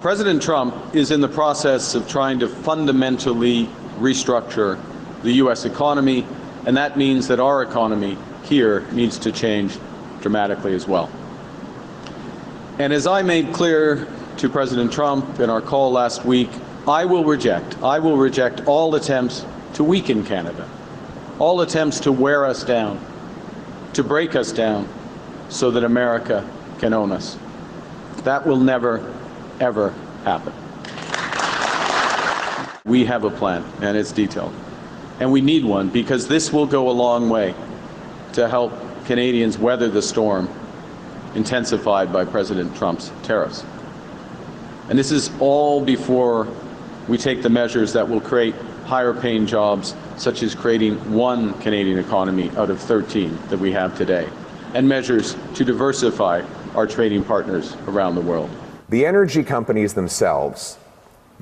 President Trump is in the process of trying to fundamentally restructure the U.S. economy, and that means that our economy here needs to change dramatically as well. And as I made clear to President Trump in our call last week, I will reject all attempts to weaken Canada, all attempts to wear us down, to break us down so that America can own us. That will never, ever happen. We have a plan, and it's detailed. And we need one because this will go a long way to help Canadians weather the storm intensified by President Trump's tariffs. And this is all before we take the measures that will create higher paying jobs, such as creating one Canadian economy out of 13 that we have today, and measures to diversify our trading partners around the world. The energy companies themselves,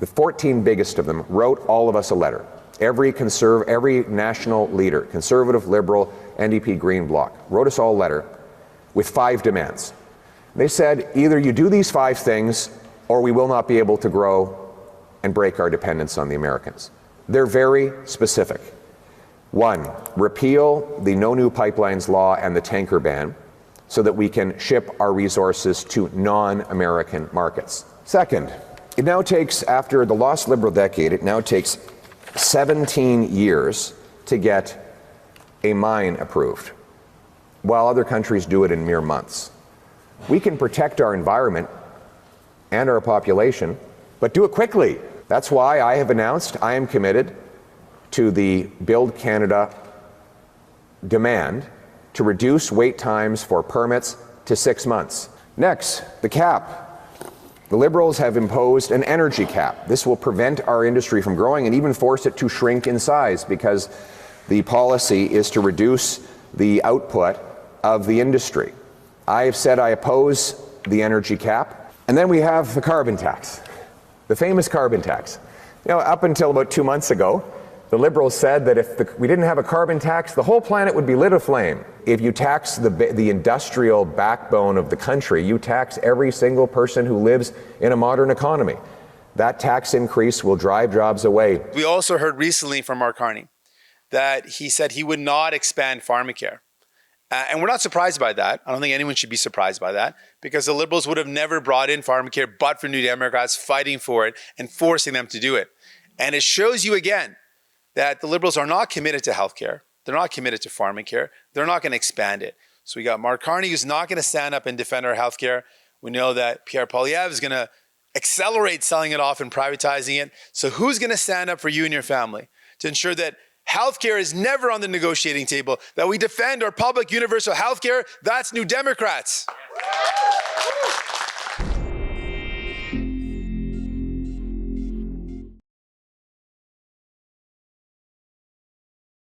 the 14 biggest of them, wrote all of us a letter. Every national leader, conservative, liberal, NDP, Green bloc, wrote us all a letter with 5 demands. They said, either you do these 5 things or we will not be able to grow and break our dependence on the Americans. They're very specific. 1, repeal the No New Pipelines law and the tanker ban so that we can ship our resources to non-American markets. 2nd, it now takes, after the lost Liberal decade, it now takes 17 years to get a mine approved, while other countries do it in mere months. We can protect our environment and our population, but do it quickly. That's why I have announced I am committed to the Build Canada demand to reduce wait times for permits to 6 months. Next, the cap. The Liberals have imposed an energy cap. This will prevent our industry from growing and even force it to shrink in size because the policy is to reduce the output of the industry. I have said I oppose the energy cap. And then we have the carbon tax, the famous carbon tax. You know, up until about 2 months ago, the Liberals said that if we didn't have a carbon tax, the whole planet would be lit aflame. If you tax the industrial backbone of the country, you tax every single person who lives in a modern economy. That tax increase will drive jobs away. We also heard recently from Mark Carney that he said he would not expand pharmacare. And we're not surprised by that. I don't think anyone should be surprised by that because the Liberals would have never brought in pharmacare but for New Democrats fighting for it and forcing them to do it. And it shows you again that the Liberals are not committed to healthcare. They're not committed to pharmacare. They're not going to expand it. So we got Mark Carney, who's not going to stand up and defend our healthcare. We know that Pierre Poilievre is going to accelerate selling it off and privatizing it. So who's going to stand up for you and your family to ensure that healthcare is never on the negotiating table, that we defend our public universal healthcare? That's New Democrats.